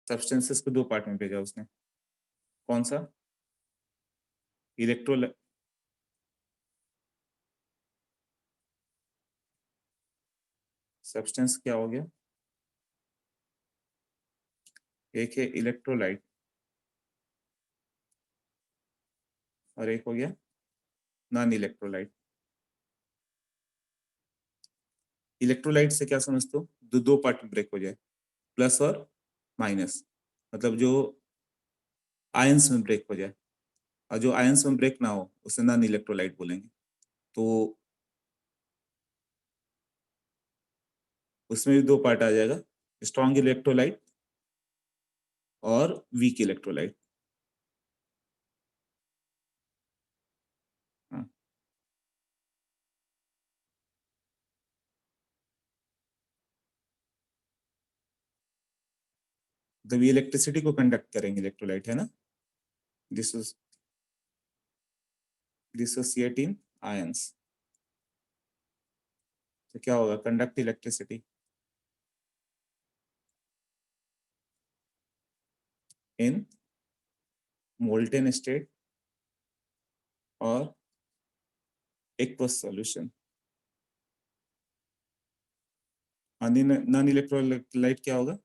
Substances को दो part में भेजा उसने, कौन सा? इलेक्ट्रो सब्सटेंस क्या हो गया? एक है इलेक्ट्रोलाइट और एक हो गया नॉन इलेक्ट्रोलाइट। इलेक्ट्रोलाइट से क्या समझते हो? दो पार्ट में ब्रेक हो जाए, प्लस और माइनस, मतलब जो आयंस में ब्रेक हो जाए, और जो आयंस में ब्रेक ना हो उसे नॉन इलेक्ट्रोलाइट बोलेंगे। तो उसमें भी दो पार्ट आ जाएगा, स्ट्रॉन्ग इलेक्ट्रोलाइट और वीक इलेक्ट्रोलाइट। हाँ, तो ये इलेक्ट्रिसिटी को कंडक्ट करेंगे इलेक्ट्रोलाइट, है ना? डिसोसिएट इन आयंस, तो क्या होगा? Conduct electricity in molten state और एक्वस सॉल्यूशन। नॉन इलेक्ट्रोलाइट क्या होगा?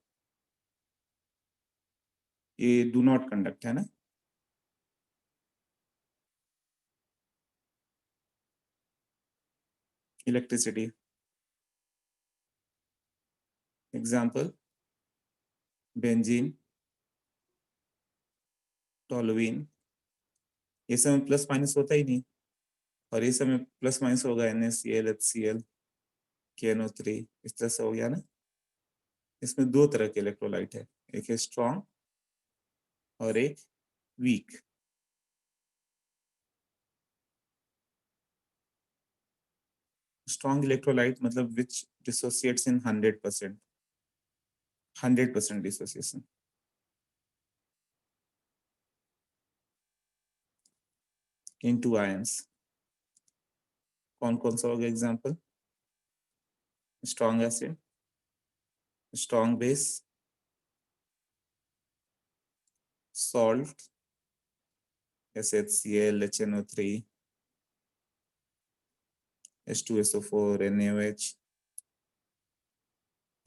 ये डू नॉट कंडक्ट, है ना? इलेक्ट्रिसिटी, एग्जाम्पल बेंजीन, टोलुइन, ये सब में प्लस माइनस होता ही नहीं, और ये सब में प्लस माइनस होगा, NaCl, HCl, KNO3, इस तरह से हो गया ना। इसमें दो तरह के इलेक्ट्रोलाइट है, एक है स्ट्रॉन्ग और एक वीक। स्ट्रॉन्ग इलेक्ट्रोलाइट मतलब which dissociates in 100%, 100% dissociation. Into ions, कौन कौन सा होगा example? Strong acid, strong base, salt SHCl, HNO3, H2SO4, NaOH,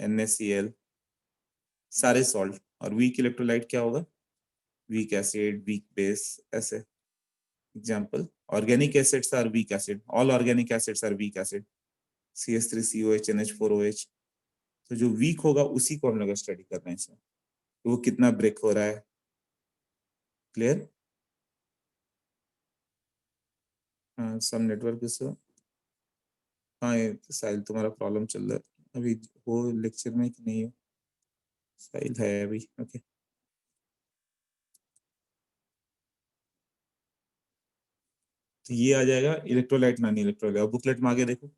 NaCl, सारे सॉल्ट। और वीक इलेक्ट्रोलाइट क्या होगा? वीक एसिड, वीक बेस, ऐसे। Example organic acids are weak acid, all organic acids are weak acid, CH3COH, NH4OH। तो जो week होगा उसी को हम लोग स्टडी कर रहे हैं इसमें, तो वो कितना ब्रेक हो रहा है। क्लियर? हाँ, सम नेटवर्क इशू। हाँ, ये साहिल तुम्हारा प्रॉब्लम चल रहा है अभी, वो लेक्चर में कि नहीं हो? साहिल है अभी, ओके। तो ये आ जाएगा इलेक्ट्रोलाइट नॉन इलेक्ट्रोलाइट। और बुकलेट में आगे देखो,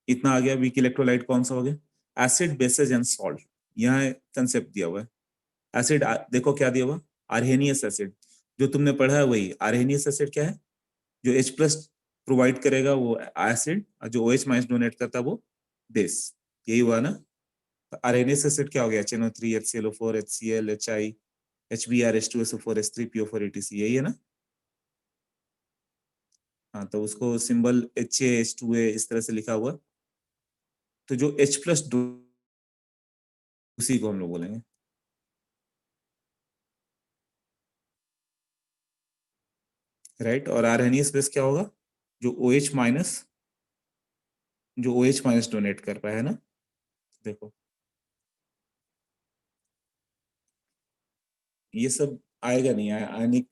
इतना आ गया। वीक इलेक्ट्रोलाइट कौन सा हो गया? Acid, bases and salt. यहाँ कंसेप्ट दिया हुआ है। एसिड देखो क्या दिया हुआ, आर्हेनियस एसिड। जो तुमने पढ़ा है वही आर्हेनियस एसिड क्या है? जो H+ प्रोवाइड करेगा वो एसिड, और जो OH- डोनेट करता है वो बेस। यही हुआ ना? तो आर्हेनियस एसिड क्या हो गया? HNO3, HClO4, HCl, HI, HBr, H2SO4, H3PO4, etc, यही है ना? हाँ, तो उसको सिंबल HA H2A इस तरह से लिखा हुआ। तो जो H+ उसी को हम लोग बोलेंगे। राइट? और आर्हेनियस बेस क्या होगा? जो OH-, जो OH- डोनेट कर रहा है ना। देखो ये सब आएगा नहीं, आने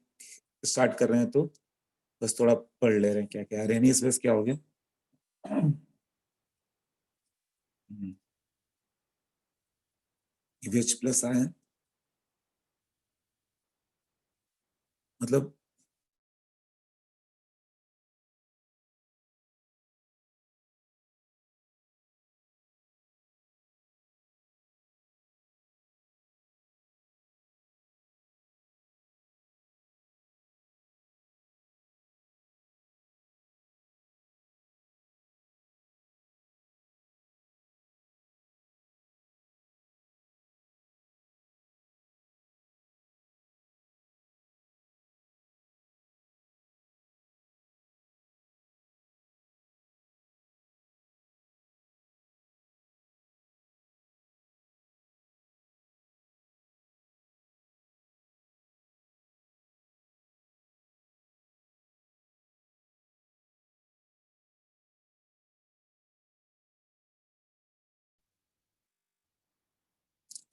स्टार्ट कर रहे हैं तो बस थोड़ा पढ़ ले रहे हैं क्या क्या। आर्हेनियस बेस क्या हो गया? H+ आयन, मतलब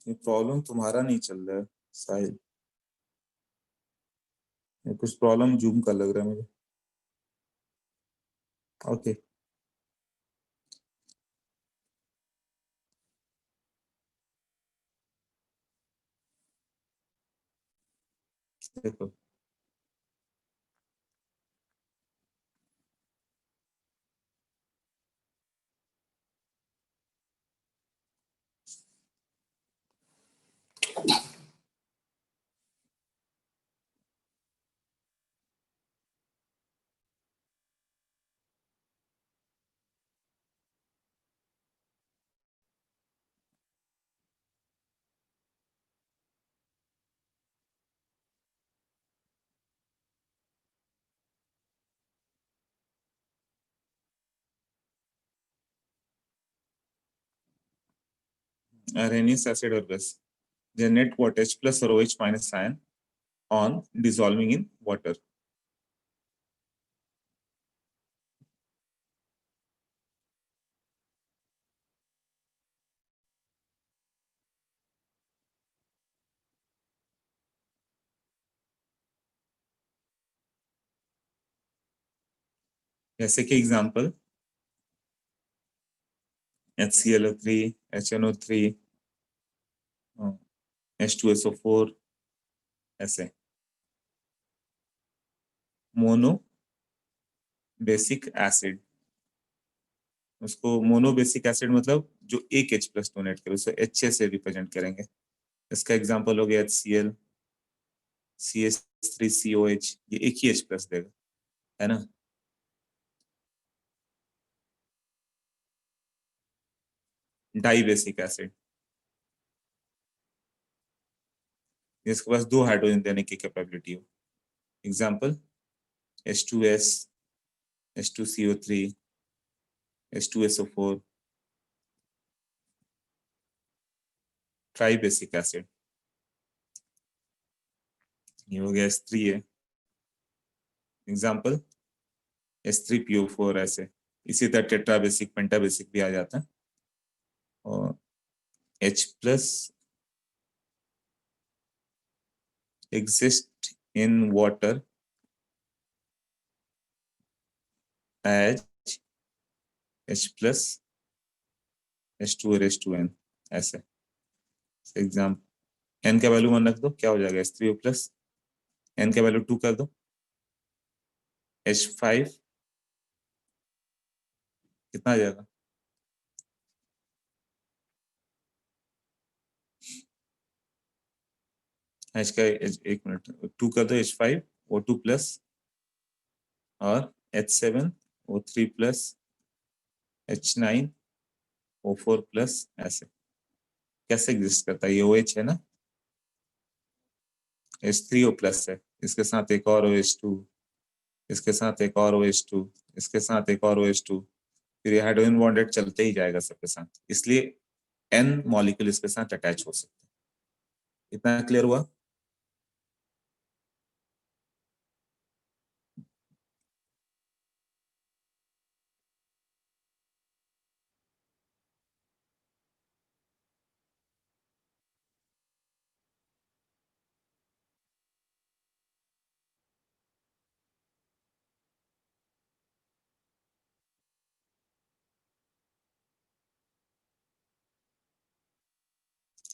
ये प्रॉब्लम तुम्हारा नहीं चल रहा है साहिल, ये कुछ प्रॉब्लम जूम का लग रहा है मुझे। ओके देखो, Arrhenius acid or base generate what H plus or OH minus ion on dissolving in water। जैसे कि एग्जांपल HClO3, HNO3, H2SO4, ऐसे मोनो बेसिक एसिड, उसको मोनो बेसिक एसिड मतलब जो एक H प्लस डोनेट करे उसे H से रिप्रेजेंट करेंगे। इसका एग्जांपल हो गया HCl, CH3COH, ये एक ही H प्लस देगा, है ना। डाई बेसिक एसिड, जिसके पास दो हाइड्रोजन देने की कैपेबिलिटी हो। Example H2S, H2CO3, H2SO4, try basic acid, ये हो गया H3 है। एग्जांपल H3PO4, ऐसे इसी तरह टेट्रा बेसिक, पेंटा बेसिक भी आ जाता है। और H plus exist in water as H plus H2 और H2N, ऐसे। एग्जाम्पल N का वैल्यू 1 रख दो, क्या हो जाएगा H3O प्लस, N का वैल्यू 2 कर दो, H5 कितना आ जाएगा, H का एक मिनट 2 कर दो, H5 O2 प्लस और H7 O3 plus H9 O4 plus, ऐसे। कैसे एग्जिस्ट करता है, ये OH है ना, H3O प्लस है, इसके साथ एक और OH2, इसके साथ एक और OH2, इसके साथ एक और OH2, फिर ये हाइड्रोजन बॉन्डेड चलते ही जाएगा सबके साथ, इसलिए N मॉलिक्यूल इसके साथ अटैच हो सकते हैं। इतना क्लियर हुआ।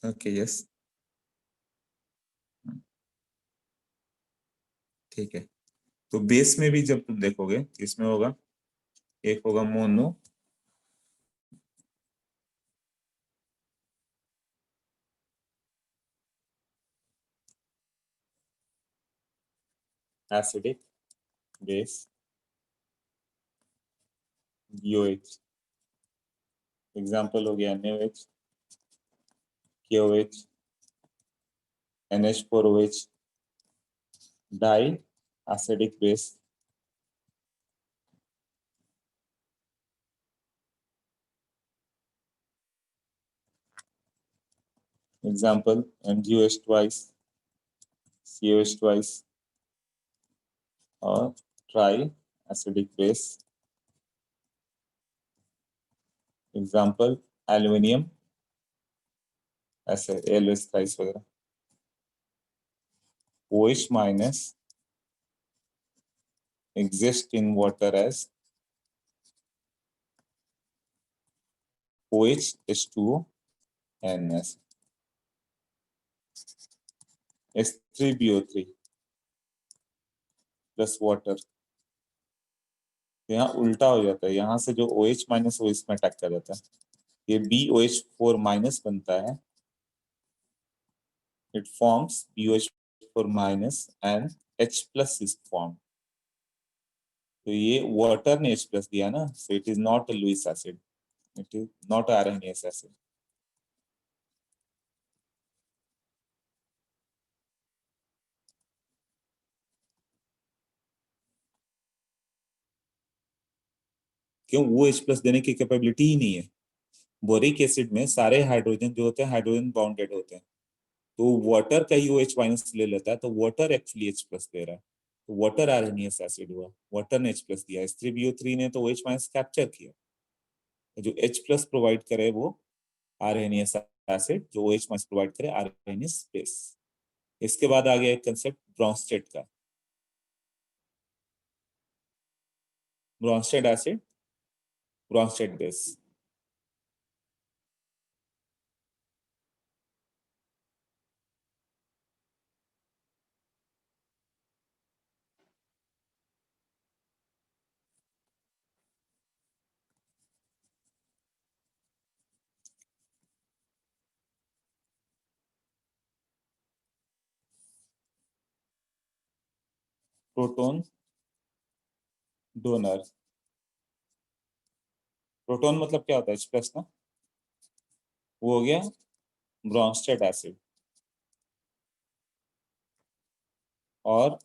ओके यस, ठीक है। तो बेस में भी जब तुम देखोगे इसमें होगा, एक होगा mono acidic base OH, example हो गया NaOH, KOH, NH4OH, di acidic base, example MgOH twice, COH twice और tri acidic base, example aluminium ऐसे एलवेस थ्राइस वगैरह। OH minus exist in water as OH H2O NS H3BO3 plus water. यहाँ उल्टा हो जाता है, यहाँ से जो OH माइनस वो इसमें अटैक कर जाता है, ये BOH4 माइनस बनता है, it forms BOH4 minus and H plus is formed। तो ये वाटर ने H plus दिया ना, so it is not a Lewis acid, it is not a Arrhenius acid। क्यों? वो H plus देने की कैपेबिलिटी ही नहीं है। बोरिक एसिड में सारे हाइड्रोजन जो होते हैं हाइड्रोजन बाउंडेड होते हैं, तो वाटर का ही OH माइनस ले लेता है, तो वाटर एक्चुअली H प्लस दे रहा है, तो वाटर आर्हेनियस एसिड हुआ, वाटर ने H प्लस दिया, H3BO3 ने तो OH माइनस कैप्चर किया, जो H प्लस प्रोवाइड करे वो आर्हेनियस एसिड, जो OH माइनस प्रोवाइड करे आर्हेनियस बेस। इसके बाद आ गया एक कंसेप्ट ब्रोंस्टेड का। Bronsted acid, Bronsted base. Proton donor, proton मतलब क्या होता है? H प्लस ना, वो हो गया ब्रोंस्टेड एसिड। और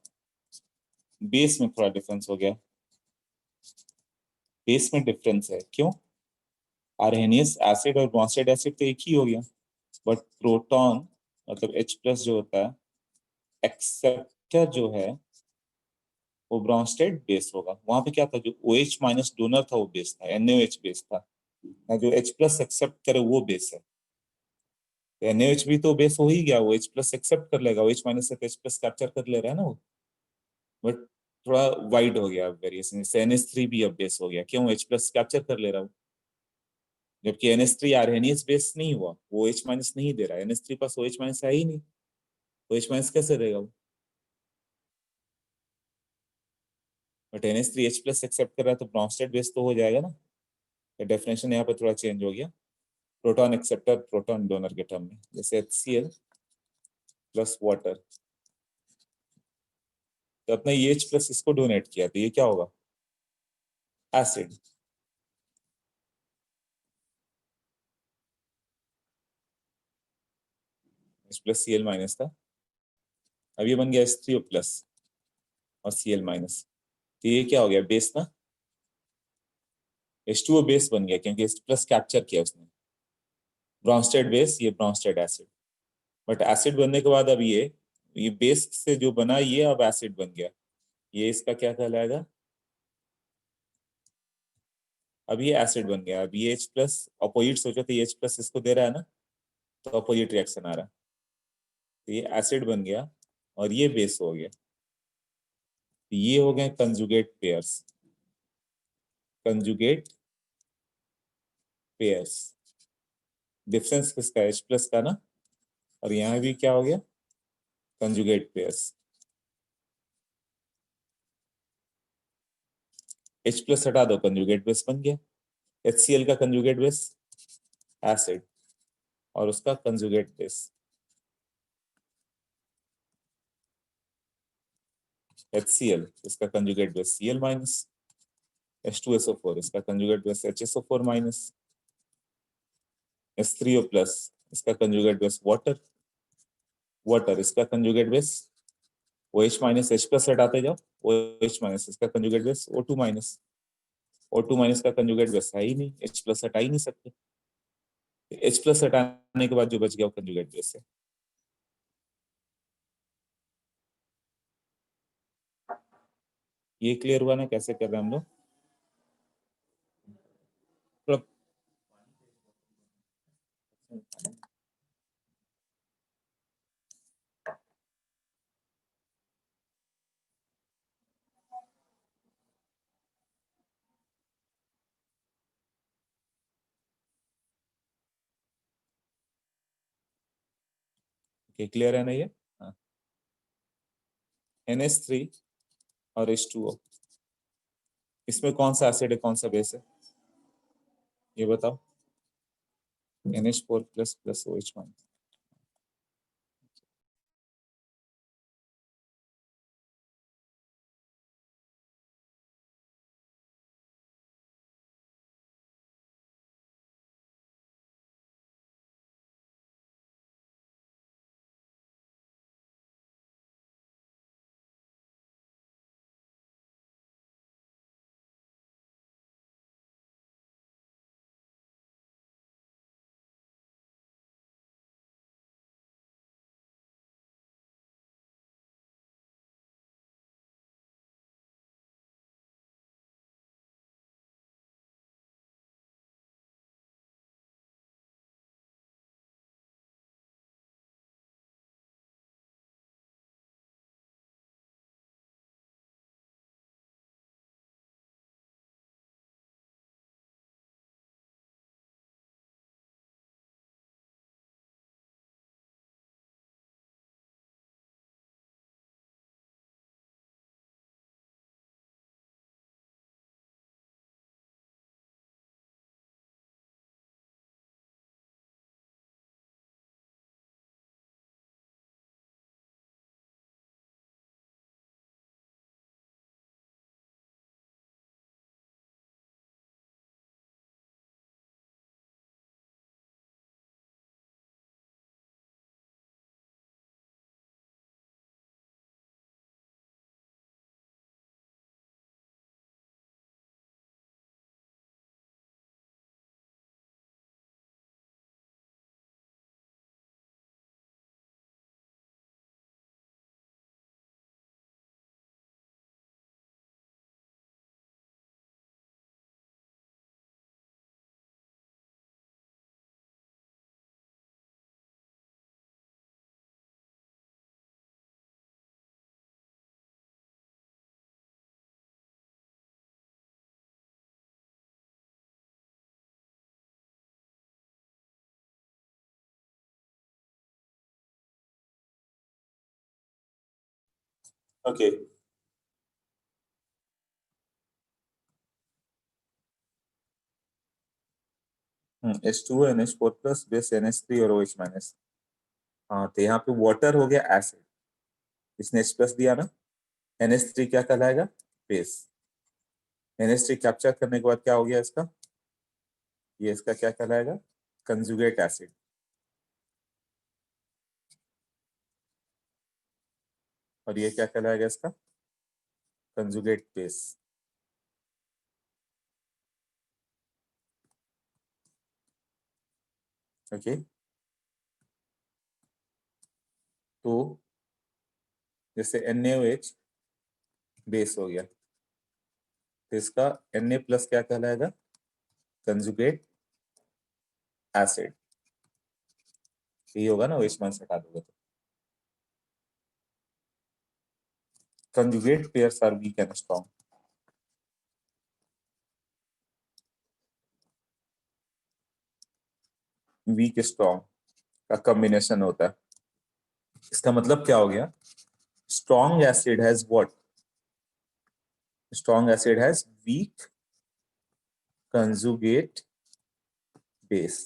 बेस में थोड़ा डिफरेंस हो गया, बेस में डिफरेंस है, क्यों? आर्हेनियस एसिड और ब्रोंस्टेड एसिड तो एक ही हो गया, बट प्रोटॉन मतलब H प्लस जो होता है, एक्सेप्टर जो है वो ब्रोंस्टेड बेस होगा। वहां पे क्या था, जो OH माइनस डोनर था वो बेस था, NaOH बेस था, ना जो H प्लस एक्सेप्ट करे वो बेस है। तो NaOH भी तो बेस हो ही गया, वो H प्लस एक्सेप्ट कर लेगा, OH माइनस से H प्लस कैप्चर कर ले रहा है ना वो, बट थोड़ा वाइड हो गया वेरिएशन, जैसे NH3 भी अब बेस हो गया, क्यों? H प्लस कैप्चर कर ले रहा हूँ, जबकि NH3 आर्हेनियस बेस नहीं हुआ, वो OH माइनस नहीं दे रहा है, NH3 पास OH माइनस है ही नहीं, OH माइनस कैसे देगा वो? But NH3 H plus accept कर रहा है तो ब्रोंस्टेड बेस तो हो जाएगा ना। तो डेफिनेशन यहाँ पे थोड़ा चेंज हो गया, प्रोटॉन एक्सेप्टर प्रोटॉन डोनर के टर्म में, जैसे HCl प्लस वाटर, तो अपने ये H प्लस इसको डोनेट किया तो ये क्या होगा? Acid. H plus Cl minus था, अब ये बन गया H3O प्लस और Cl माइनस, तो ये क्या हो गया? बेस ना, H2O बेस बन गया क्योंकि H प्लस कैप्चर किया उसने, ब्रोंस्टेड बेस, ये ब्रोंस्टेड एसिड। बट एसिड बनने के बाद अब ये बेस से जो बना ये अब एसिड बन गया, ये इसका क्या कहलाएगा? अब ये एसिड बन गया। अब ये H प्लस अपोजिट सोचो तो ये H प्लस इसको दे रहा है ना, तो अपोजिट रिएक्शन आ रहा है, तो ये एसिड बन गया और ये बेस हो गया, तो ये हो गए conjugate pairs, conjugate pairs. Difference किसका? H प्लस का ना, और यहाँ भी क्या हो गया? Conjugate pairs. H प्लस हटा दो, कंजुगेट बेस बन गया। HCl का कंजुगेट बेस एसिड और उसका कंजुगेट बेस HCl, इसका conjugate base Cl minus, H2SO4 इसका conjugate base HSO4 minus, H3O plus इसका कंजुगेट बेस वाटर, वाटर इसका conjugate base OH minus, H plus हटाते जाओ, OH माइनस इसका conjugate base O2 minus, O2 minus का conjugate base है ही नहीं, H plus हटा ही नहीं सकते, H प्लस हटाने के बाद जो बच गया वो कंजुगेट बेस है। ये क्लियर हुआ ना कैसे कर रहे हैं हम लोग? क्लियर है ना ये? हाँ, NH3 और H2O, इसमें कौन सा एसिड है कौन सा बेस है ये बताओ? NH4 plus OH minus. Okay, H2O NH4 plus base NH3 और OH माइनस। हाँ, तो यहाँ पे वाटर हो गया एसिड, इसने H प्लस दिया ना, NH3 क्या कहलाएगा? बेस। NH3 कैप्चर करने के बाद क्या हो गया इसका? ये इसका क्या कहलाएगा? Conjugate acid. और ये क्या कहलाएगा इसका? Conjugate base. ओके, तो जैसे NaOH बेस हो गया, तो इसका Na प्लस क्या कहलाएगा? Conjugate acid. ये होगा ना, OH माइनस हटा दोगे तो। Conjugate pairs are weak and strong. Weak strong का कॉम्बिनेशन होता है। इसका मतलब क्या हो गया? Strong acid has what? Strong acid has weak conjugate base.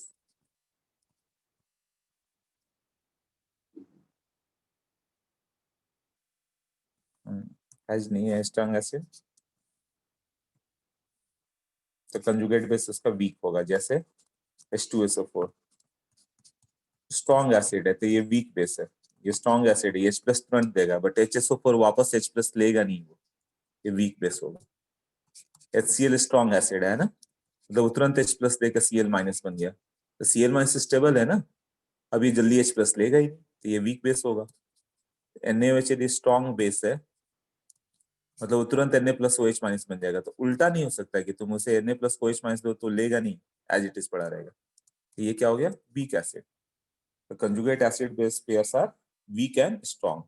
Has नहीं है स्ट्रॉन्ग एसिड, तो कंजुगेट बेस उसका वीक होगा। जैसे H2SO4 स्ट्रॉन्ग एसिड है तो ये वीक बेस है। ये स्ट्रॉन्ग एसिड है, ये H प्लस तुरंत देगा, बट HSO4 वापस H प्लस लेगा नहीं, वो ये वीक बेस होगा। HCl स्ट्रॉन्ग एसिड है ना, मतलब वो तुरंत H प्लस देकर Cl माइनस बन गया, तो Cl माइनस स्टेबल है ना, अभी जल्दी H प्लस लेगा ही नहीं, तो ये वीक बेस होगा। NaOH यदि स्ट्रॉन्ग बेस है, मतलब वो तुरंत Na प्लस OH माइनस बन जाएगा। तो उल्टा नहीं हो सकता कि तुम उसे Na प्लस OH माइनस दो तो लेगा नहीं, एज इट इज पड़ा रहेगा। तो ये क्या हो गया? Weak acid. तो conjugate acid base pairs are weak and strong.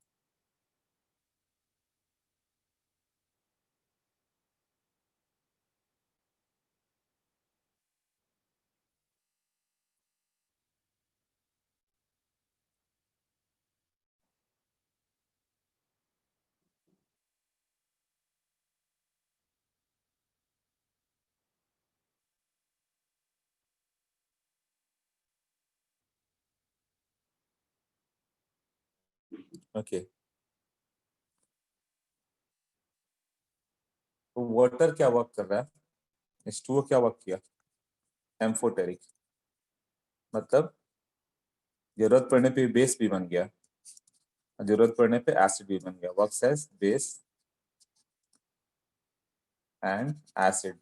Okay, तो वाटर क्या वर्क कर रहा है, H2O क्या वर्क किया, एम्फोटेरिक, मतलब जरूरत पड़ने पे बेस भी बन गया, जरूरत पड़ने पे एसिड भी बन गया, works as base and acid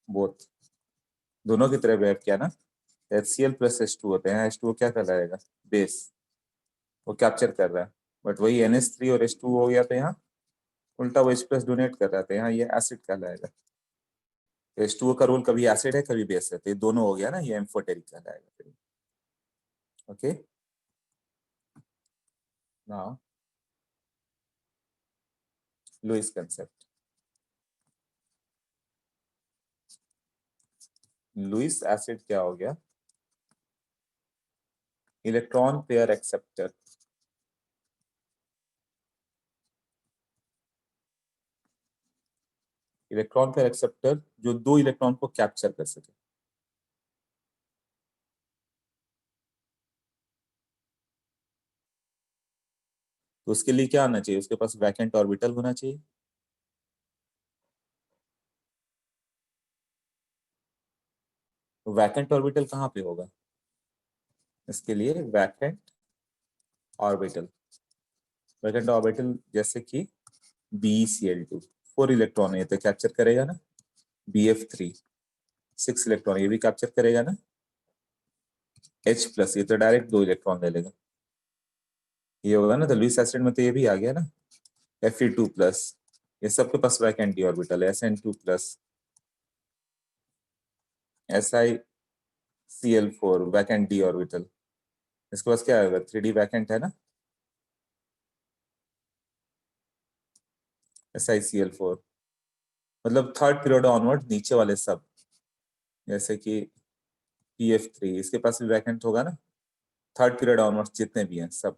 both, दोनों की तरह बिहेव किया ना। HCl प्लस H2 होते हैं, H2O क्या कहलाएगा, बेस, वो कैप्चर कर रहा है, बट वही NH3 और H2 हो गया, तो यहाँ उल्टा वो H प्लस डोनेट कर रहा था, यहाँ ये एसिड कहलाएगा। H2O का रोल कभी एसिड है कभी बेस है, तो ये दोनों हो गया ना, ये एम्फोटेरिक कहलाएगा। Okay, now Lewis concept. Lewis acid क्या हो गया, electron pair acceptor. Electron pair acceptor जो दो इलेक्ट्रॉन को कैप्चर कर सके। तो उसके लिए क्या आना चाहिए, उसके पास वैकेंट ऑर्बिटल होना चाहिए। तो वैकेंट ऑर्बिटल कहाँ पे होगा, इसके लिए वैकेंट ऑर्बिटल, वैकेंट ऑर्बिटल जैसे कि BeCl2, 4 इलेक्ट्रॉन है तो कैप्चर करेगा ना, BF3 6 इलेक्ट्रॉन ये भी कैप्चर करेगा ना, H प्लस ये तो डायरेक्ट 2 इलेक्ट्रॉन ले लेगा, ये होगा ना। तो लुईस एसिड में तो ये भी आ गया ना, Fe2 प्लस, ये सबके पास वैकेंट डी ऑर्बिटल है, SN2 plus, SiCl4 vacant D orbital, इसके पास क्या आएगा, 3D वैकेंट है ना, SiCl4, मतलब थर्ड पीरियड ऑनवर्ड नीचे वाले सब, जैसे कि PF3 इसके पास भी वैकेंट होगा ना, थर्ड पीरियड ऑनवर्ड जितने भी हैं सब,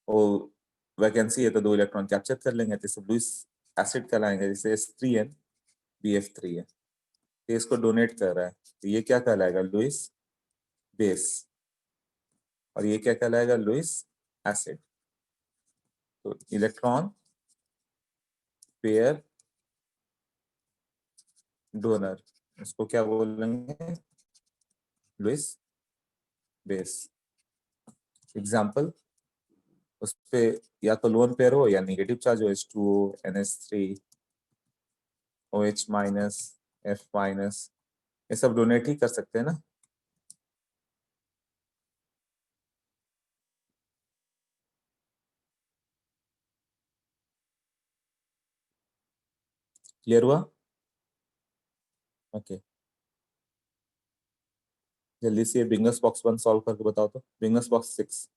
वो वैकेंसी है तो 2 इलेक्ट्रॉन कैप्चर कर लेंगे, तो सब लुईस एसिड कहलाएंगे, जैसे S3N BF3 है, तो इसको डोनेट कर रहा है, तो ये क्या कहलाएगा, लुईस बेस, और ये क्या कहलाएगा, लुईस एसिड। तो इलेक्ट्रॉन पेयर डोनर, इसको क्या बोलेंगे, लुईस बेस। एग्जाम्पल, उस पे या तो लोन पेयर हो या नेगेटिव चार्ज हो, H2O NH3 OH minus F minus, ये सब डोनेट ही कर सकते हैं ना। क्लियर हुआ, ओके। जल्दी से बिंगस बॉक्स 1 सॉल्व करके बताओ, तो बिंगस बॉक्स 6।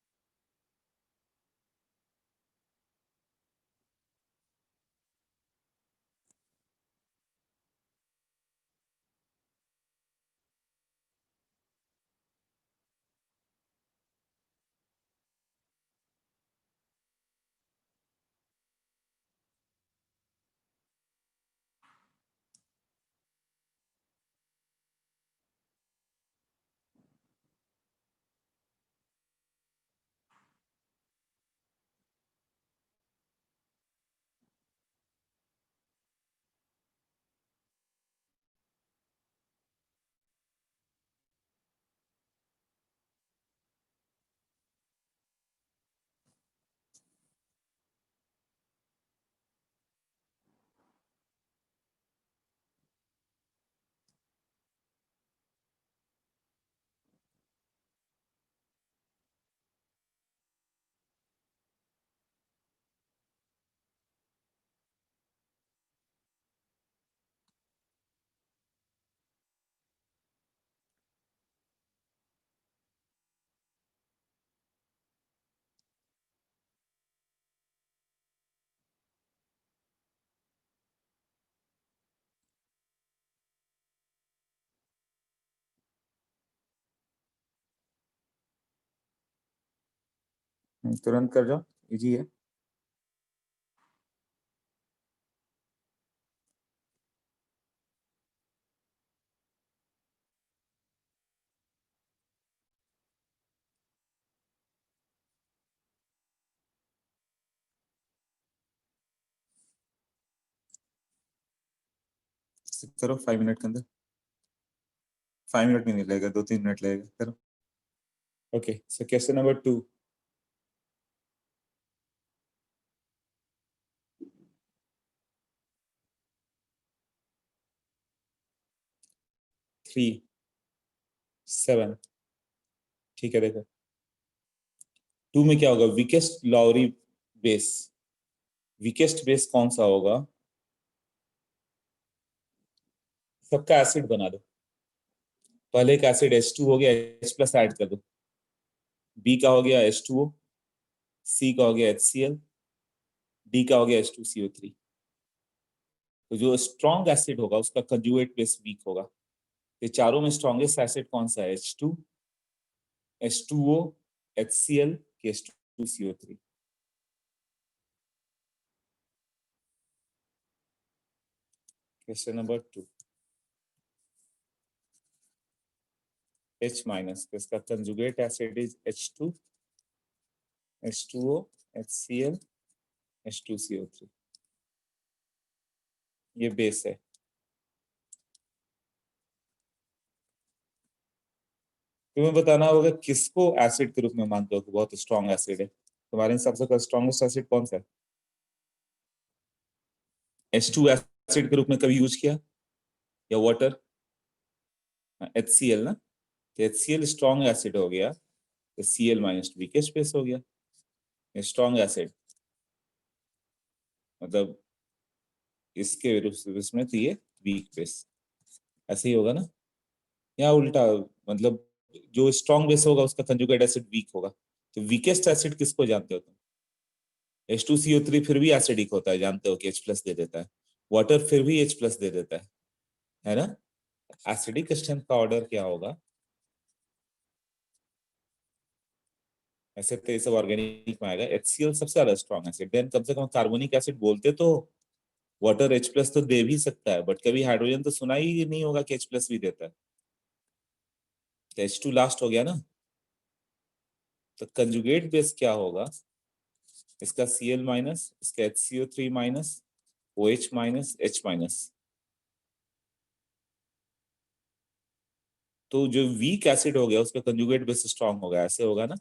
तुरंत कर जाओ, इजी है। करो 5 मिनट के अंदर। 5 मिनट भी नहीं लगेगा, 2-3 मिनट लगेगा, करो। Okay, so question number 2। 3, 7। ठीक है, देखो 2 में क्या होगा, weakest Lowry base. Weakest base कौन सा होगा, सबका एसिड बना दो। पहले एक एसिड H2 हो गया, H प्लस ऐड कर दो। बी का हो गया H2O, सी का हो गया HCl, डी का हो गया H2CO3। तो जो स्ट्रॉन्ग एसिड होगा उसका कंजुगेट बेस वीक होगा। ये चारों में स्ट्रॉन्गेस्ट एसिड कौन सा है, H2, H2O, HCl कि H2CO3। Question number 2। H minus, इसका conjugate acid is H2, H2O, HCl, H2CO3। ये बेस है। तुम्हें बताना होगा किसको एसिड के रूप में मानते हो कि बहुत स्ट्रॉन्ग एसिड है। तुम्हारे हिसाब से स्ट्रॉन्गेस्ट एसिड कौन सा है? H2 एसिड के रूप में कभी यूज किया, या वाटर? HCl ना, तो HCl स्ट्रॉन्ग एसिड हो गया, तो Cl माइनस वीकेस्ट बेस हो गया। स्ट्रॉन्ग एसिड मतलब इसके रूप में तो ये वीक बेस, ऐसे ही होगा ना, या उल्टा, मतलब जो स्ट्रॉन्ग बेस होगा उसका कंजुगेट एसिड वीक होगा। तो वीकेस्ट एसिड किसको जानते हो तुम? H2CO3 फिर भी एसिडिक होता है, जानते हो कि H प्लस दे देता है। वाटर फिर भी H प्लस दे देता है ना। एसिडिक स्ट्रेंथ का ऑर्डर क्या होगा? ऐसे तो ये सब ऑर्गेनिक में आएगा। HCl सबसे ज्यादा स्ट्रॉन्ग एसिड, देन कम से कम कार्बोनिक एसिड बोलते तो वाटर H प्लस तो दे भी सकता है, बट कभी हाइड्रोजन तो सुना ही नहीं होगा कि H प्लस भी देता है। तो H2 लास्ट हो गया ना, तो कंजुगेट बेस क्या होगा, इसका Cl माइनस, इसका HCO3 minus, OH minus, H minus. तो जो वीक एसिड हो गया उसका कंजुगेट बेस स्ट्रॉन्ग होगा, ऐसे होगा ना।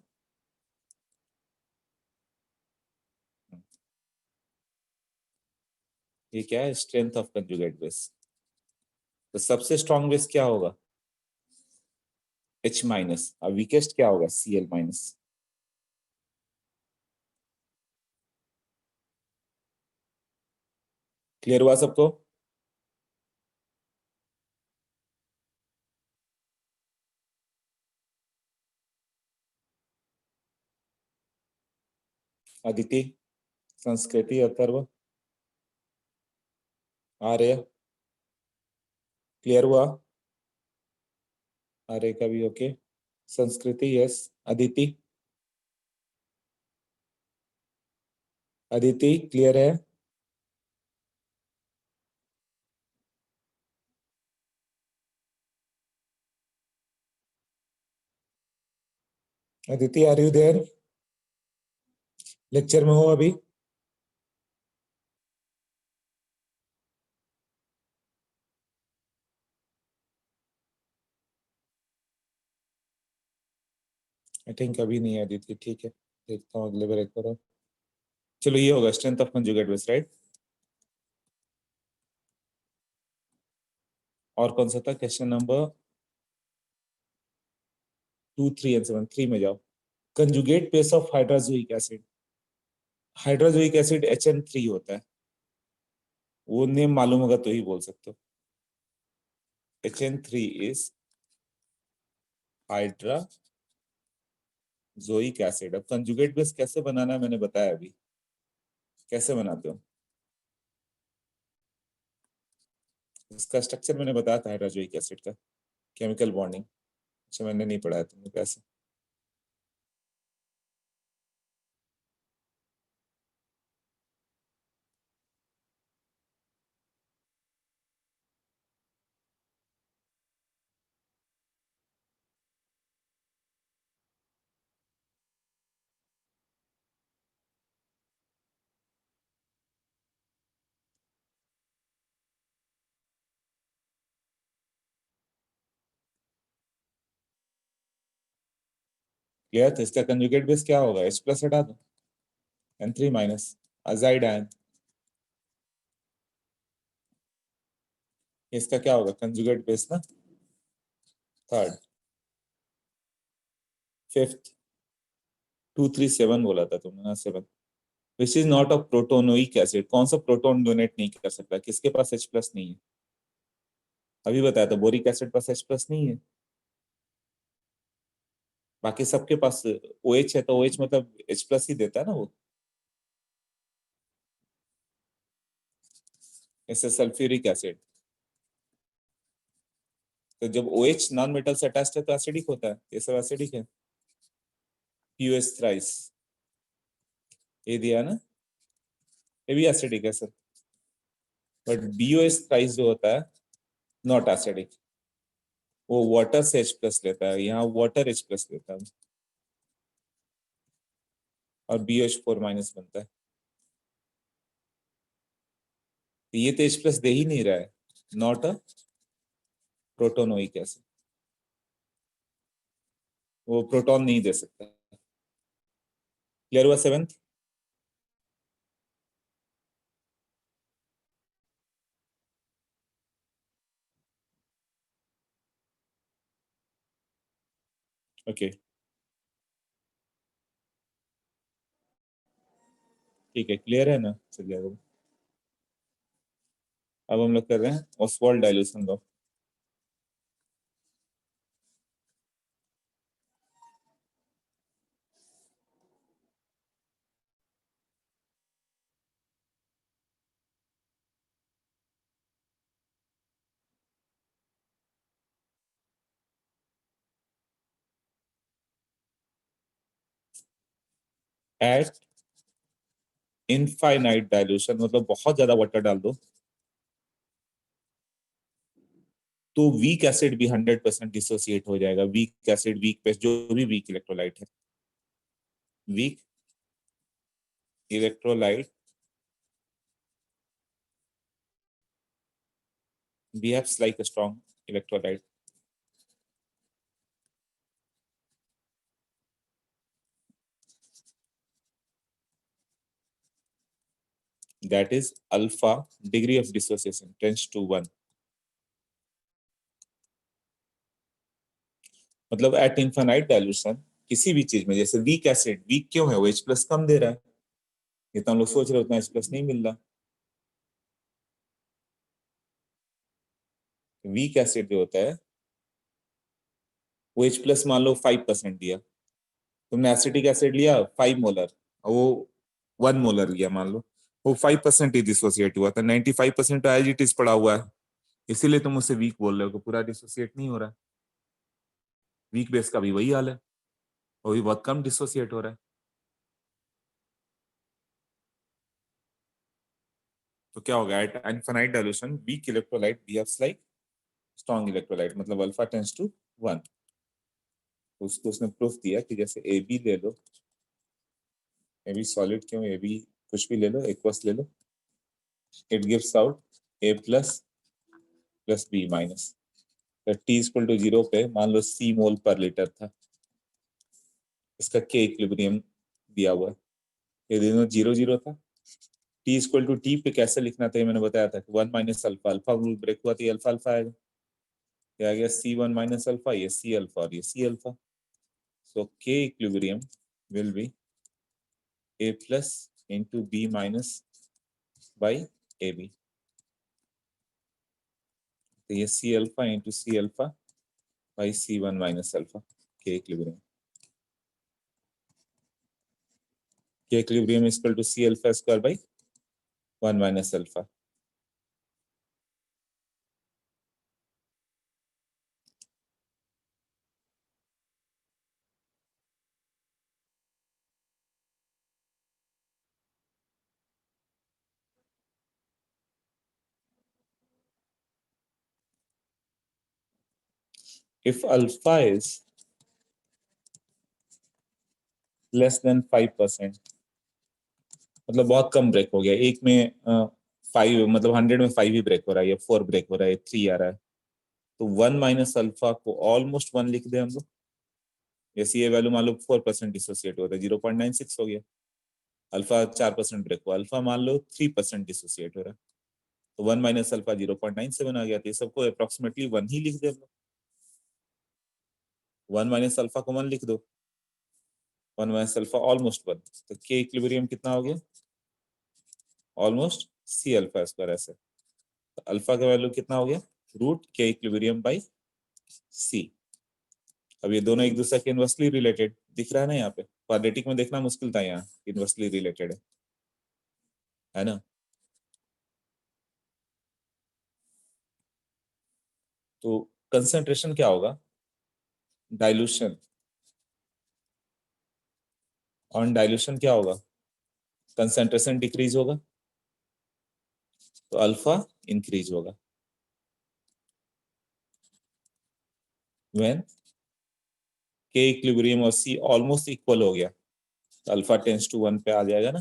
ये क्या है, स्ट्रेंथ ऑफ कंजुगेट बेस। तो सबसे स्ट्रॉन्ग बेस क्या होगा, H माइनस, और वीकेस्ट क्या होगा, Cl माइनस। क्लियर हुआ सबको? अदिति, संस्कृति, अथर्व, आर्य, क्लियर हुआ? आर्य का भी ओके। संस्कृति यस। अदिति, अदिति क्लियर है? Aditi are you there? Lecture में हो अभी? आई थिंक अभी नहीं है अदिति, ठीक है, देखता हूँ अगले बार एक बार। चलो ये होगा strength of conjugate base, right. और कौन सा था क्वेश्चन नंबर 2, 3 एंड 7? 3 में जाओ। Conjugate base of hydrazoic acid. Hydrazoic acid HN3 होता है, वो नेम मालूम होगा तो ही बोल सकते हो। HN3 is hydrazoic acid. अब कंजुगेट बेस कैसे बनाना है मैंने बताया अभी, कैसे बनाते हो। इसका स्ट्रक्चर मैंने बताया था हाइड्रोजोइक एसिड का, केमिकल बॉन्डिंग। अच्छा मैंने नहीं पढ़ाया तुमने कैसे। क्लियर? तो इसका कंजुगेट बेस क्या होगा? H प्लस हटा दो, N3 माइनस अजाइड आयन। इसका क्या होगा कंजुगेट बेस ना? थर्ड। फिफ्थ 237 बोला था तुमने ना? 7 which is not a protonic acid. कौन सा प्रोटोन डोनेट नहीं कर सकता? किसके पास H प्लस नहीं है? अभी बताया था बोरिक एसिड पास H प्लस नहीं है, बाकी सबके पास OH है, तो OH मतलब H प्लस ही देता है ना वो। इससे सल्फ्यूरिक एसिड, तो जब OH नॉन मेटल से अटैच्ड है तो एसिडिक होता है, ये सब एसिडिक है। POS थ्राइस ये दिया ना, ये भी एसिडिक है सर, बट BOS थ्राइस जो होता है नॉट एसिडिक, वो वाटर से H प्लस लेता है, यहाँ वाटर H प्लस लेता है और BOH4 माइनस बनता है। तो ये तो H प्लस दे ही नहीं रहा है, नॉट अ प्रोटोनोइक एसिड, वो प्रोटॉन नहीं दे सकता। क्लियर हुआ? सेवेंथ। ओके ठीक है, क्लियर है ना? चलिए अब हम लोग कर रहे हैं Oswald dilution law. Eight infinite dilution, मतलब बहुत ज्यादा वाटर डाल दो तो वीक एसिड भी 100% डिसोसिएट हो जाएगा। वीक एसिड, वीक बेस, जो भी वीक इलेक्ट्रोलाइट है, weak electrolyte behaves like a strong electrolyte. That is alpha degree of dissociation tends to 1. मतलब एट इनफाइनाइट डाइल्यूशन किसी भी चीज में, जैसे वीक एसिड, वीक क्यों है? वो H प्लस कम दे रहा है, ये तो हम लोग सोच रहे उतना H प्लस नहीं मिल रहा। वीक एसिड जो होता है वो H प्लस मान लो 5% दिया, तुमने एसिटिक एसिड लिया 5 मोलर, वो 1 मोलर लिया मान लो, वो 5% ही डिसोसिएट हुआ था, 95% तो एज इट इज पड़ा हुआ है, इसीलिए तुम उसे वीक बोल रहे हो कि पूरा डिसोसिएट नहीं हो रहा है। वीक बेस का भी वही हाल है, वो भी बहुत कम डिसोसिएट हो रहा है। तो क्या होगा? Eight infinite dilution weak electrolyte behaves like strong electrolyte, मतलब अल्फा टेंड्स टू 1। उसको उसने प्रूफ दिया कि जैसे ए बी ले लो, ए बी सॉलिड क्यों, ए बी कुछ भी ले लो, एक्वस ले लो, it gives out a plus plus b minus. T equal to 0 पे मान लो C मोल पर लीटर था, इसका के इक्विलिब्रियम दिया हुआ है, ये दोनों 0 0 था। टी इक्वल टू टी पे कैसे लिखना था ये मैंने बताया था, 1 minus alpha, alpha rule break हुआ तो ये अल्फा अल्फा आएगा, ये आ गया C1 माइनस अल्फा, ये C अल्फा और ये C alpha. So K equilibrium will be A plus into B minus by AB. तो ये C alpha into C alpha by C1 minus alpha, K equilibrium. K equilibrium is equal to C alpha square by 1 minus alpha. If alpha is less than 5%, मतलब बहुत कम break हो गया, एक में 5, मतलब 100 में 5 ही ब्रेक हो रहा है, या 4 ब्रेक हो रहा है, 3 आ रहा है, तो 1 माइनस अल्फा को ऑलमोस्ट 1 लिख दे हम लोग, जैसे ये वैल्यू मान लो 4% डिसोसिएट हो रहा है, 0.96 हो गया। अल्फा 4% ब्रेक हुआ, अल्फा मान लो 3% डिसोसिएट हो रहा है, तो 1 माइनस अल्फा 0.97 आ गया। तो ये सबको अप्रोक्सीमेटली 1 ही लिख दे, 1 माइनस अल्फा को 1 लिख दो, 1 माइनस अल्फा ऑलमोस्ट 1, तो के इक्विलिब्रियम कितना हो गया, ऑलमोस्ट सी अल्फा स्क्वायर ऐसे। तो अल्फा का वैल्यू कितना हो गया, रूट के इक्विलिब्रियम बाई सी। अब ये दोनों एक दूसरे के इनवर्सली रिलेटेड दिख रहा है ना, यहाँ पे क्वाड्रेटिक में देखना मुश्किल था, यहाँ इनवर्सली रिलेटेड है ना। तो कंसंट्रेशन क्या होगा, डाइल्यूशन, ऑन डाइल्यूशन क्या होगा, कंसंट्रेशन डिक्रीज होगा, तो अल्फा इंक्रीज होगा। व्हेन के इक्विलिब्रियम और सी ऑलमोस्ट इक्वल हो गया, तो अल्फा टेंस टू 1 पे आ जाएगा ना,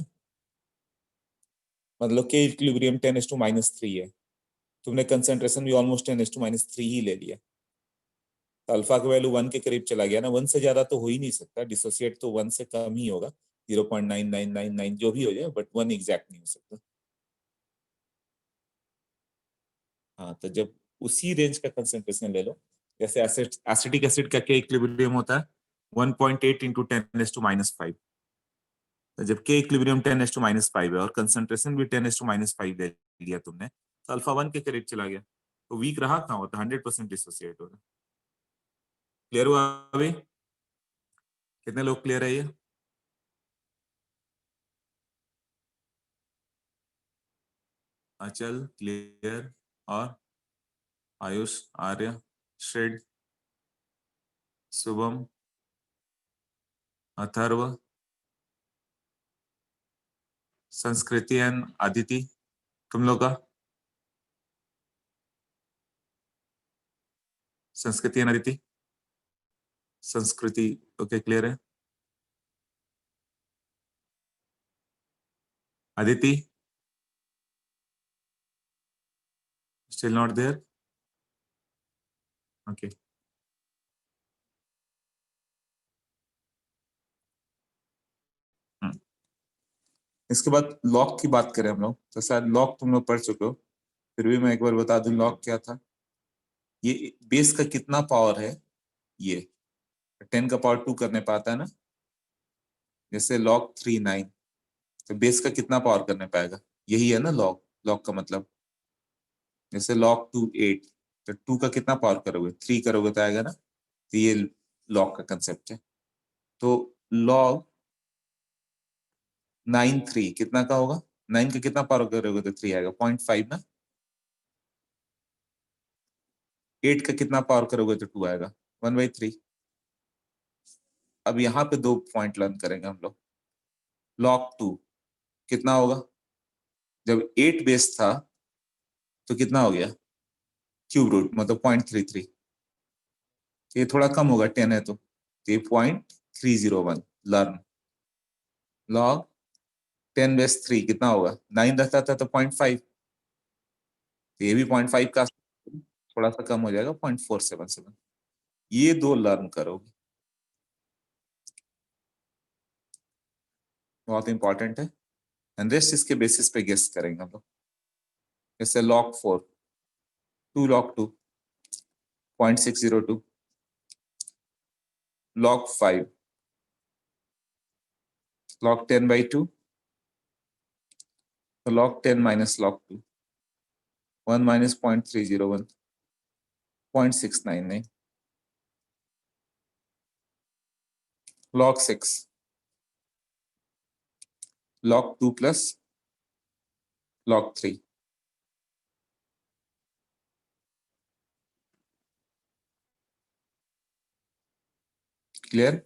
मतलब के इक्विलिब्रियम 10⁻³ है, तुमने कंसंट्रेशन भी ऑलमोस्ट 10⁻³ ही ले लिया, तो अल्फा का वैल्यू 1 के करीब चला गया ना, 1 से ज्यादा तो हो ही नहीं सकता, डिसोसिएट तो 1 से कम ही होगा, 0.9999 जो भी हो जाए, बट 1 एग्जैक्ट नहीं हो सकता। हाँ, तो जब उसी रेंज का कंसंट्रेशन ले लो, जैसे एसिटिक एसिड का के इक्विलिब्रियम होता है 1.8 इंटू 10⁻⁵, तो जब के इक्विलिब्रियम 10⁻⁵ है और कंसंट्रेशन भी 10⁻⁵ ले लिया तुमने, तो अल्फा 1 के करीब चला गया, तो वीक रहा कहाँ होता, 100% डिसोसिएट हो रहा। क्लियर हुआ अभी, कितने लोग क्लियर है ये? अचल क्लियर, और आयुष, आर्य, श्रेड, शुभम, अथर्व, संस्कृति एंड अदिति, तुम लोग का संस्कृति एंड अदिति, संस्कृति ओके क्लियर है, Aditi still not there, okay. इसके बाद लॉक की बात करें हम लोग, तो शायद लॉक तुम लोग पढ़ चुके हो, फिर भी मैं एक बार बता दूं लॉक क्या था। ये बेस का कितना पावर है, ये 10 का पावर 2 करने पाता है ना, जैसे लॉग 3 9, तो बेस का कितना पावर करने पाएगा, यही है ना लॉग, लॉग का मतलब जैसे लॉग 2 8, तो 2 का कितना पावर करोगे, 3 करोगे तो आएगा ना, तो ये लॉग का कंसेप्ट है। तो लॉग 9 3 कितना का होगा, 9 का कितना पावर करोगे तो 3 आएगा, 0.5 ना, 8 का कितना पावर करोगे तो 2 आएगा, 1/3। अब यहाँ पे दो पॉइंट लर्न करेंगे हम लोग। लॉग 2 कितना होगा, जब 8 बेस था तो कितना हो गया, क्यूब रूट मतलब 0.33, ये थोड़ा कम होगा, 10 है तो ये 0.301 लर्न। लॉग 10 बेस 3 कितना होगा, 9 रहता था तो 0.5, तो ये भी 0.5 का थोड़ा सा कम हो जाएगा, 0.477। ये दो लर्न करोगे, बहुत इंपॉर्टेंट है, एंड रेस्ट इसके बेसिस पे गेस करेंगे हम लोग। जैसे लॉग 4 2 लॉग 2 0.602, लॉग 5 लॉग 10/2, तो log 10 minus log 2 1 minus 0.301 0.699, log 6 log 2 plus log 3, clear.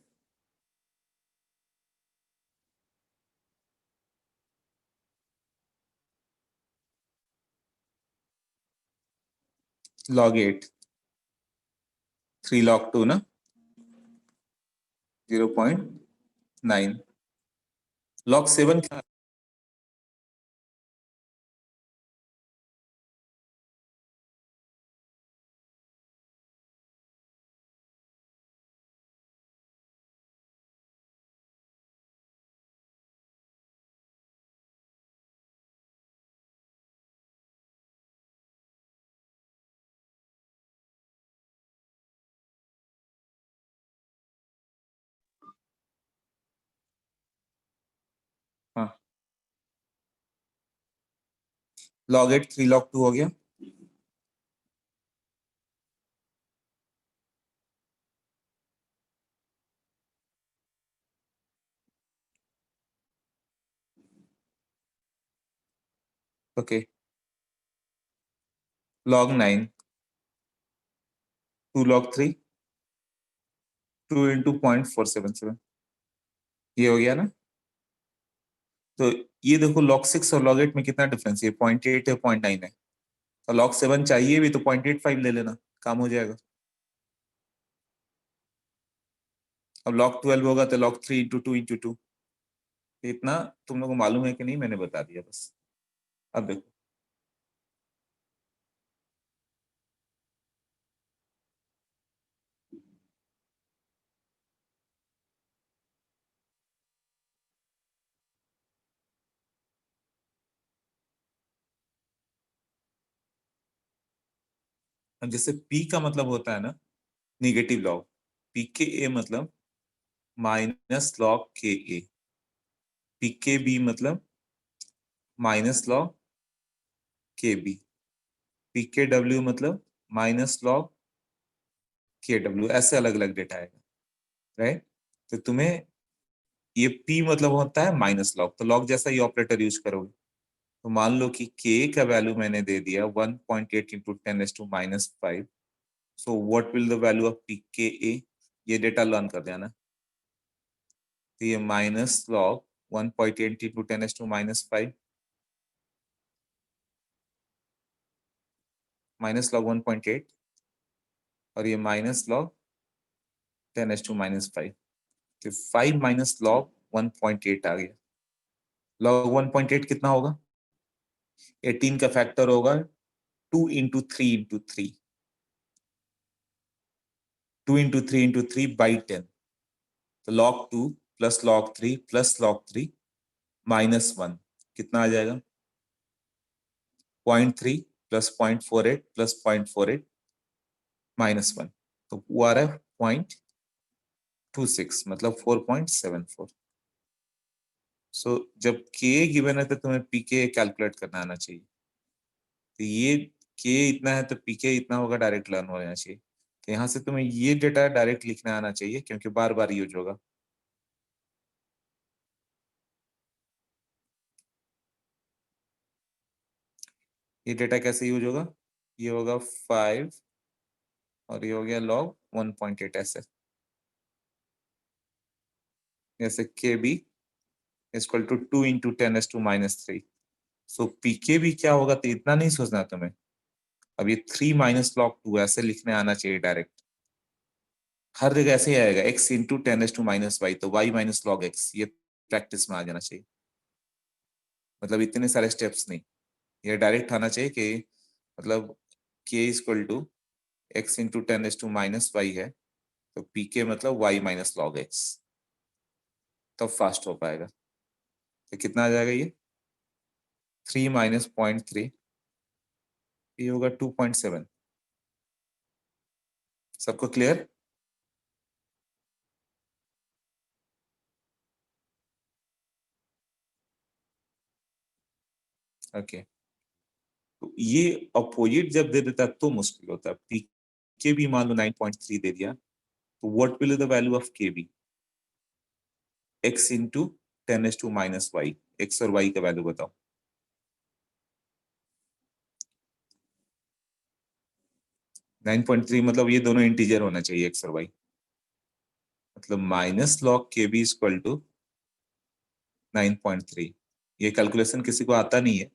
log 8 3 log 2 ना, 0.9, log 7 क्या log 8 3 log 2 हो गया। ओके, log 9 2 log 3 2 इंटू 0.477, ये हो गया ना। तो ये देखो log 6 और log 8 में कितना डिफरेंस है, 0.8 है 0.9 है। तो log 7 चाहिए भी तो 0.85 ले लेना, काम हो जाएगा। अब log 12 होगा तो log 3 इंटू 2 इंटू 2। इतना तुम लोगों को मालूम है कि नहीं, मैंने बता दिया बस। अब देखो, अब जैसे p का मतलब होता है ना निगेटिव लॉग, पी के ए मतलब माइनस लॉग के ए, पी के बी मतलब माइनस लॉग के बी, पी के डब्ल्यू मतलब माइनस लॉग के डब्ल्यू, ऐसे अलग अलग डेटा आएगा, राइट। तो तुम्हें ये p मतलब होता है माइनस लॉग, तो लॉग जैसा ही ऑपरेटर यूज करोगे। तो मान लो कि k का वैल्यू मैंने दे दिया 1.8 into 10⁻⁻5, so what will the value of P के ए, ये डेटा लर्न कर देना। तो ये minus log 1.8 into 10⁻⁵ minus log 1.8, और ये माइनस लॉग 10⁻⁵, तो 5 माइनस लॉग 1.8 आ गया। लॉग 1.8 कितना होगा, 18 का फैक्टर होगा 2 into 3 into 3, 2 into 3 into 3 by 10। तो log 2 plus log 3 plus log 3 minus 1 कितना आ जाएगा, 0.3 प्लस 0.48 प्लस 0.48 माइनस 1, तो वो आ रहा है 0.26 मतलब 4.74। सो जब k गिवन है तो तुम्हें pk कैलकुलेट करना आना चाहिए। तो ये k इतना है तो pk इतना होगा, डायरेक्ट लर्न हो जाना चाहिए। तो यहाँ से तुम्हें ये डेटा डायरेक्ट लिखना आना चाहिए क्योंकि बार बार यूज होगा। ये डेटा कैसे यूज होगा, ये होगा 5 और ये हो गया log 1.8 ऐसे, जैसे K B equal to 2 into 10⁻⁻3। So P K B क्या होगा, तो इतना नहीं सोचना तुम्हें। अब ये 3 माइनस log 2 ऐसे लिखने आना चाहिए डायरेक्ट, हर जगह ऐसे ही आएगा, x इंटू 10⁻⁻y, तो y माइनस log x, ये प्रैक्टिस में आ जाना चाहिए। मतलब इतने सारे स्टेप्स नहीं, ये डायरेक्ट आना चाहिए कि मतलब k equal to x into 10⁻⁻y है, तो पी के मतलब y माइनस log x, तब फास्ट हो पाएगा। तो कितना आ जाएगा ये, 3 माइनस 0.3, ये होगा 2.7। सबको क्लियर। ओके, तो ये अपोजिट जब दे देता है तो मुश्किल होता है। पी के भी मान लो 9.3 दे दिया, तो what will the value of k b, x into 10⁻⁻y, x और वाई का वैल्यू बताओ। 9.3 मतलब ये दोनों इंटीजर होना चाहिए एक्स और वाई, मतलब माइनस लॉग के बी इक्वल टू 9.3। ये कैलकुलेशन किसी को आता नहीं है,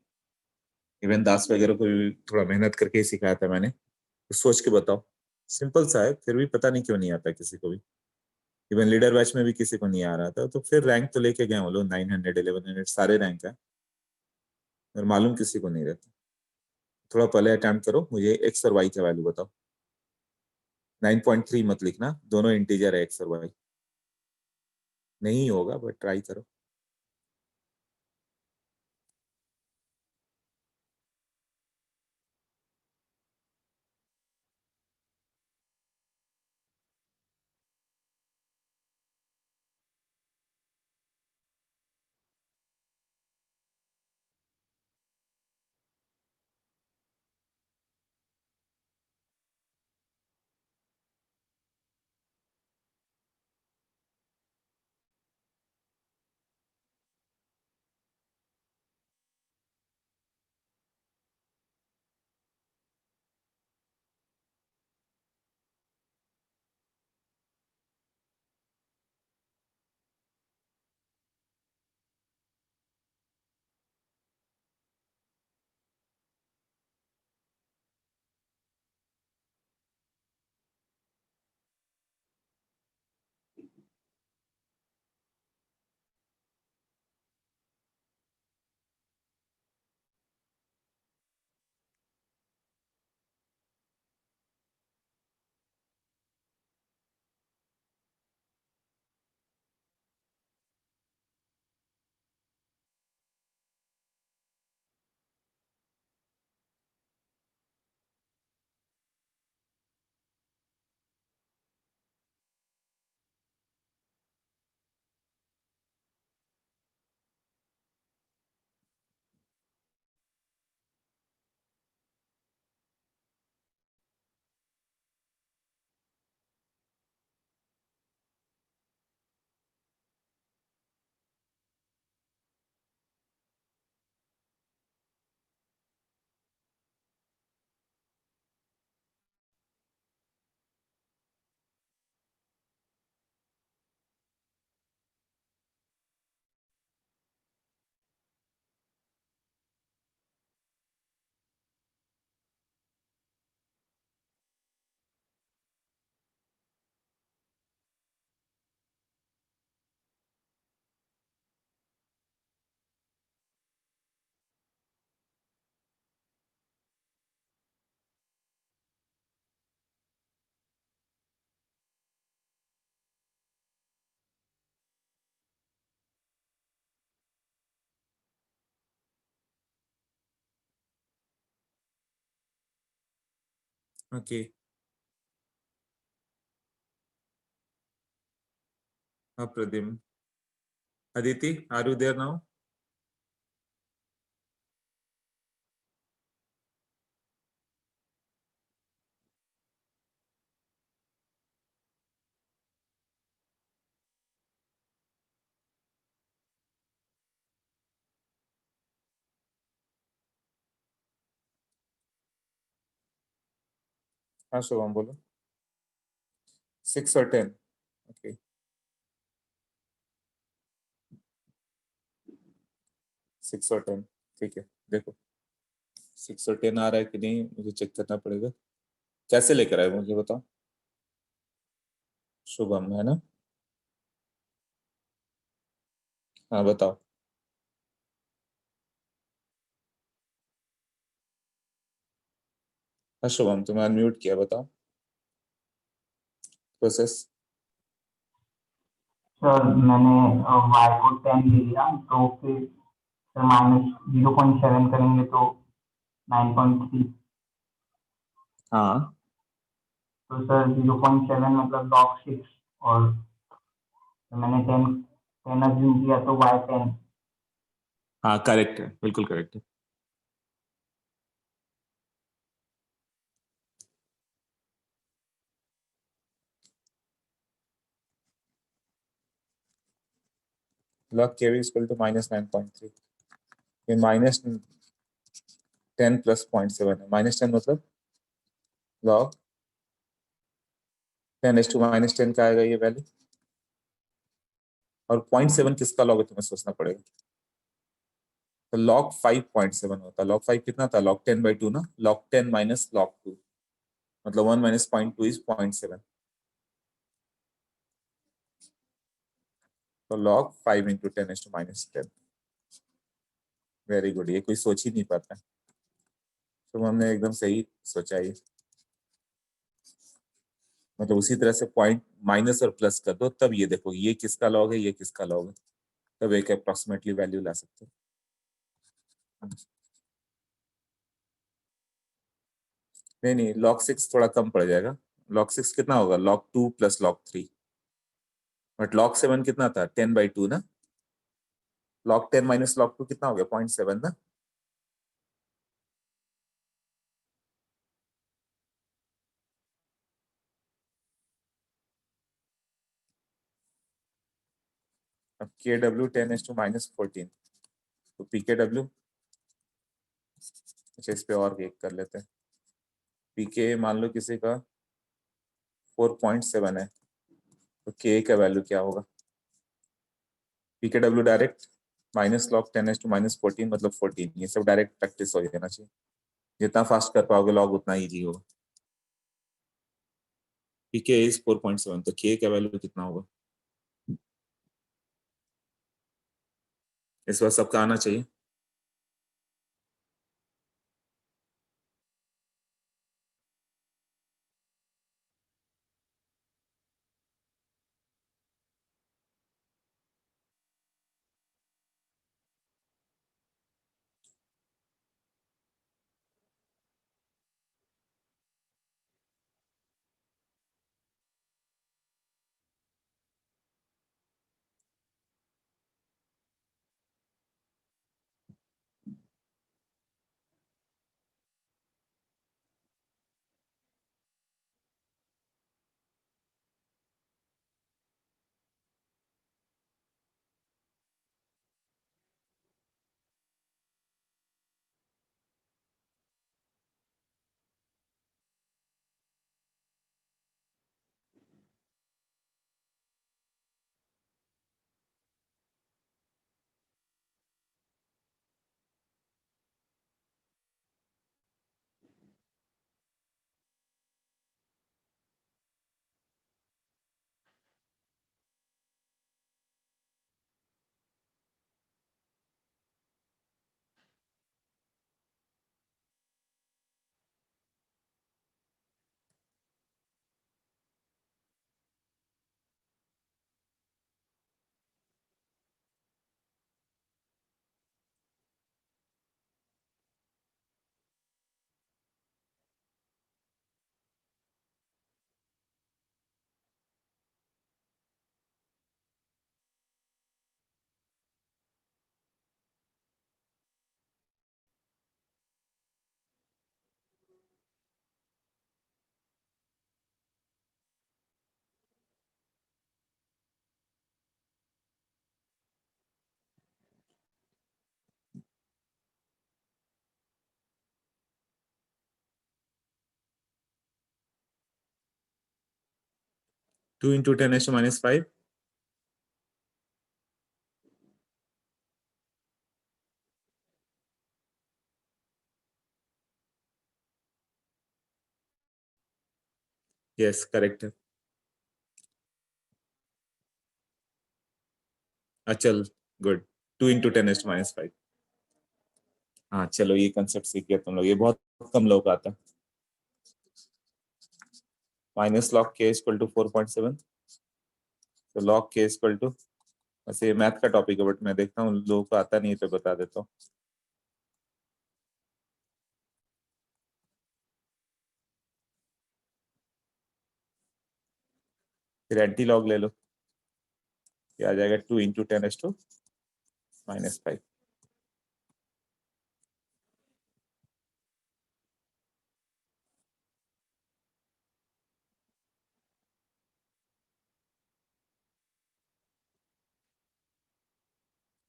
इवन दास वगैरह को भी थोड़ा मेहनत करके ही सिखाया था मैंने, तो सोच के बताओ। सिंपल सा है, फिर भी पता नहीं क्यों नहीं आता किसी को भी। इवन लीडर बैच में भी किसी को नहीं आ रहा था, तो फिर रैंक तो लेके गए वो लोग, 900 1100 सारे रैंक है, और मालूम किसी को नहीं रहता। थोड़ा पहले अटेम्प्ट करो, मुझे एक्स और वाई का वैल्यू बताओ। 9.3 मत लिखना, दोनों इंटीजर है एक्स और वाई, नहीं होगा बट ट्राई करो। ओके। हाँ Pradyumna. Aditi, are you there now? हाँ शुभम बोलो। 6 और 10। ओके। 6 और 10। ठीक है। देखो 6 और 10 आ रहा है कि नहीं मुझे चेक करना पड़ेगा। कैसे लेकर आए मुझे बताओ। शुभम है ना? हाँ बताओ। हाँ शुभम तुम्हें अनम्यूट किया, बताओ प्रोसेस। सर मैंने y को 10 ले लिया, तो फिर सर -0.7 करेंगे तो 9.3। हाँ तो सर 0.7 मतलब log 6, और तो मैंने 10 10 अज्यूम किया तो y 10। हाँ करेक्ट है, बिल्कुल करेक्ट है। log k is equal to -9.3। ये -10 + 0.7 है। -10 मतलब log 10⁻10 का आएगा ये वैल्यू। और 0.7 किसका लॉग है तुम्हें सोचना पड़ेगा। तो log 5.7 होता है। log 5 कितना था? log 10/2 ना। log 10 माइनस log 2 मतलब 1 माइनस 0.2 इज 0.7। तो log 5 इंटू 10⁻10। वेरी गुड, ये कोई सोच ही नहीं पाता। तो हमने एकदम सही सोचा ये। मतलब उसी तरह से पॉइंट माइनस और प्लस कर दो, तब ये देखो ये किसका लॉग है, ये किसका लॉग है, तब एक अप्रोक्सीमेटली वैल्यू ला सकते हो। नहीं नहीं, log 6 थोड़ा कम पड़ जाएगा। log 6 कितना होगा? log 2 + log 3। बट log 7 कितना था? 10/2 ना। log 10 माइनस log 2 कितना हो गया? 0.7 ना। अब KW 10⁻14। तो PKW, अच्छा इस पे और एक कर लेते हैं। PK मान लो किसी का 4.7 है, तो K का वैल्यू क्या होगा? PKW डायरेक्ट -log 10⁻14 मतलब 14। ये सब डायरेक्ट प्रैक्टिस हो जाना चाहिए। जितना फास्ट कर पाओगे लॉग उतना इजी होगा। PK इज 4.7, तो K का वैल्यू कितना होगा? इस बार सबका आना चाहिए। 2 into 10 raised to minus 5. Yes, correct. Achal, good. 2 into 10 raised to minus 5. हाँ चलो ये कंसेप्ट सीख गया तुम लोग, ये बहुत कम लोग का आता है। माइनस लॉग के इक्वल टू 4.7, तो लॉग के इक्वल टू, वैसे ये मैथ का टॉपिक है बट मैं देखता हूँ लोगों को आता नहीं है तो बता देता हूँ। फिर एंटी लॉग ले लो, ये आ जाएगा 2 into 10 raised to minus 5।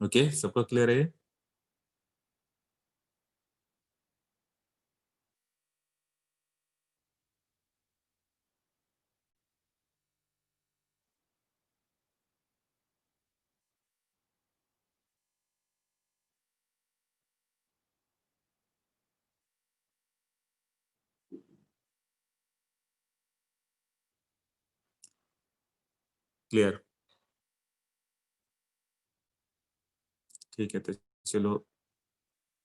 Okay, सबको क्लियर है ये? क्लियर, ठीक है तो चलो